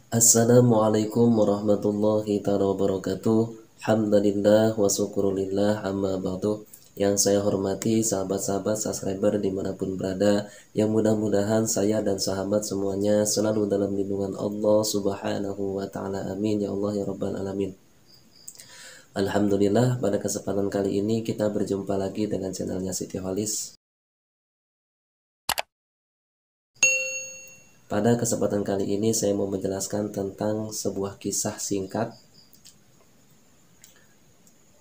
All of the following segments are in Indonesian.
Assalamualaikum warahmatullahi taala wabarakatuh. Alhamdulillah wa syukurulillah amma ba'du. Yang saya hormati sahabat-sahabat subscriber dimanapun berada, yang mudah-mudahan saya dan sahabat semuanya selalu dalam lindungan Allah subhanahu wa ta'ala, amin ya Allah ya rabbal alamin. Alhamdulillah, pada kesempatan kali ini kita berjumpa lagi dengan channelnya Siti Holis. Pada kesempatan kali ini saya mau menjelaskan tentang sebuah kisah singkat,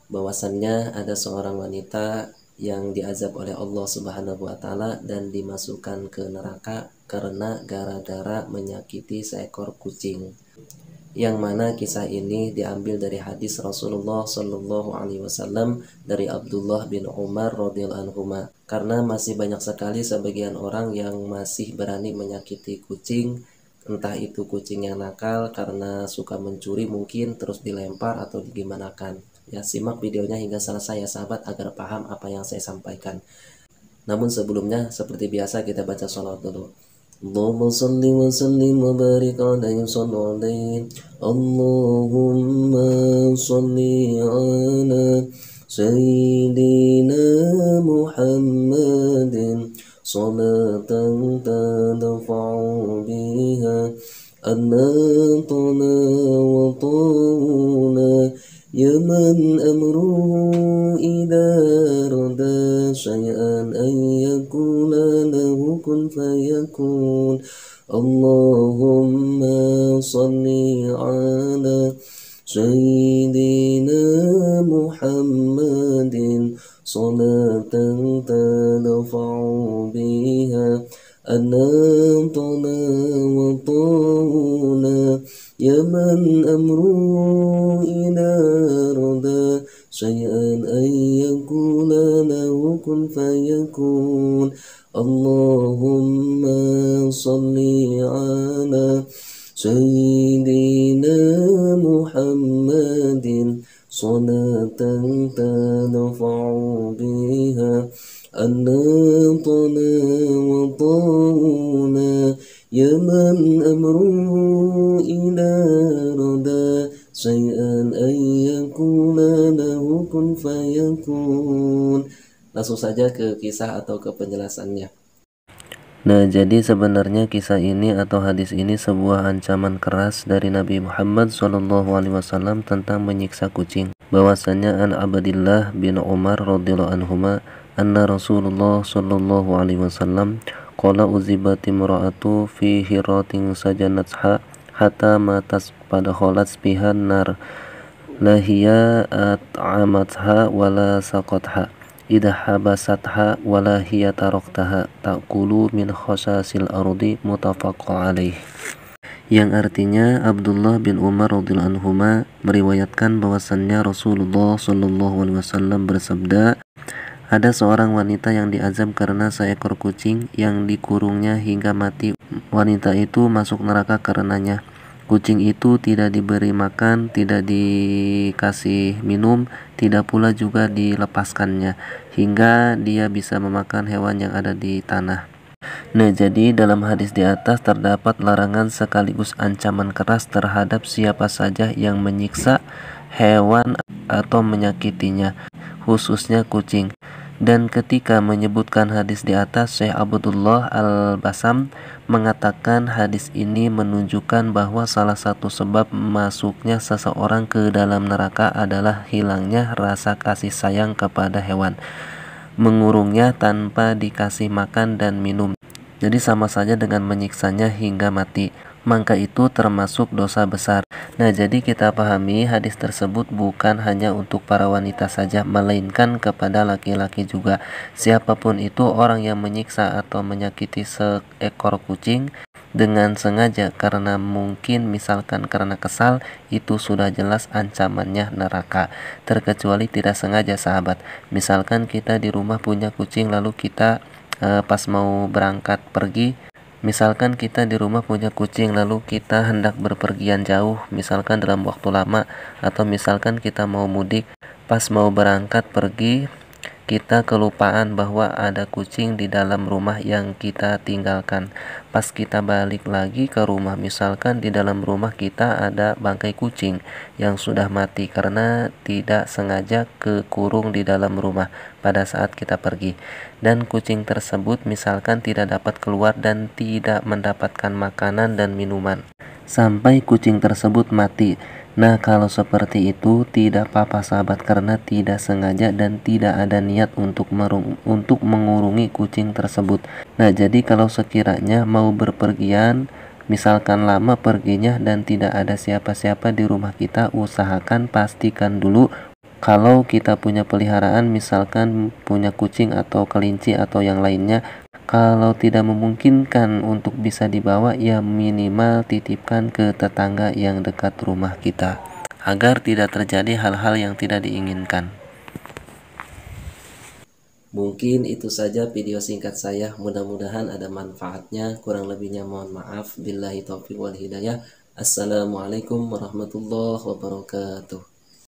bahwasannya ada seorang wanita yang diazab oleh Allah Subhanahu wa taala dan dimasukkan ke neraka karena gara-gara menyakiti seekor kucing. Yang mana kisah ini diambil dari hadis Rasulullah Shallallahu alaihi wasallam dari Abdullah bin Umar radhiyallahu anhuma. Karena masih banyak sekali sebagian orang yang masih berani menyakiti kucing, entah itu kucing yang nakal karena suka mencuri mungkin terus dilempar atau digimanakan. Ya, simak videonya hingga selesai ya sahabat agar paham apa yang saya sampaikan. Namun sebelumnya seperti biasa kita baca sholawat dulu. Allahumma salli wa sallim wa barik alaihi sallu alaihi. Allahumma salli ala Sayyidina Muhammadin salatan tadfa'u biha annatana wa tawna ya man amruhu idha rada syai'an an yakuna lahu kun fayakun. Allahumma salli ala Sayyidina Muhammadin salatan tadfa'u biha annatana wa tawna ya man amruhu ila rada syai'an an yakuna lahu kun fayakun. Allahumma salli ala Sayyidina Muhammadin salatan tadfa'u biha annatana wa tawna ya man amruhu ila rada syai'an an yakuna lahu kun fayakun. Langsung saja ke kisah atau ke penjelasannya. Nah, jadi sebenarnya kisah ini atau hadis ini sebuah ancaman keras dari Nabi Muhammad SAW tentang menyiksa kucing. Bahwasanya an Abdillah bin Umar radhiyallahu anhuma anna Rasulullah SAW qala uzibat imra'atu fi hiratin sajanatha hatta matas pada kholat spihan nar lahiya at'amatha wala saqatha idha habasatha wala hiya taraktaha ta'kulu min khasasil ardi muttafaqun alaih. Yang artinya Abdullah bin Umar radhiyallahu anhuma meriwayatkan bahwasannya Rasulullah Shallallahu alaihi wasallam bersabda, ada seorang wanita yang diazab karena seekor kucing yang dikurungnya hingga mati. Wanita itu masuk neraka karenanya. Kucing itu tidak diberi makan, tidak dikasih minum, tidak pula juga dilepaskannya, hingga dia bisa memakan hewan yang ada di tanah. Nah, jadi dalam hadis di atas terdapat larangan sekaligus ancaman keras terhadap siapa saja yang menyiksa hewan atau menyakitinya, khususnya kucing. Dan ketika menyebutkan hadis di atas, Syekh Abdullah Al-Basam mengatakan hadis ini menunjukkan bahwa salah satu sebab masuknya seseorang ke dalam neraka adalah hilangnya rasa kasih sayang kepada hewan, mengurungnya tanpa dikasih makan dan minum. Jadi sama saja dengan menyiksanya hingga mati. Maka itu termasuk dosa besar. Nah, jadi kita pahami hadis tersebut bukan hanya untuk para wanita saja, melainkan kepada laki-laki juga. Siapapun itu orang yang menyiksa atau menyakiti seekor kucing dengan sengaja karena mungkin misalkan karena kesal, itu sudah jelas ancamannya neraka. Terkecuali tidak sengaja sahabat. Misalkan kita di rumah punya kucing lalu kita pas mau berangkat pergi, misalkan kita di rumah punya kucing lalu kita hendak berpergian jauh, misalkan dalam waktu lama, atau misalkan kita mau mudik, pas mau berangkat pergi kita kelupaan bahwa ada kucing di dalam rumah yang kita tinggalkan. Pas kita balik lagi ke rumah, misalkan di dalam rumah kita ada bangkai kucing yang sudah mati karena tidak sengaja kekurung di dalam rumah pada saat kita pergi. Dan kucing tersebut misalkan tidak dapat keluar dan tidak mendapatkan makanan dan minuman sampai kucing tersebut mati. Nah, kalau seperti itu tidak apa-apa sahabat, karena tidak sengaja dan tidak ada niat untuk mengurungi kucing tersebut. Nah, jadi kalau sekiranya mau berpergian, misalkan lama perginya dan tidak ada siapa-siapa di rumah kita, usahakan pastikan dulu kalau kita punya peliharaan, misalkan punya kucing atau kelinci atau yang lainnya, kalau tidak memungkinkan untuk bisa dibawa, ya minimal titipkan ke tetangga yang dekat rumah kita, agar tidak terjadi hal-hal yang tidak diinginkan. Mungkin itu saja video singkat saya, mudah-mudahan ada manfaatnya. Kurang lebihnya mohon maaf. Billahi taufiq wal hidayah. Assalamualaikum warahmatullahi wabarakatuh.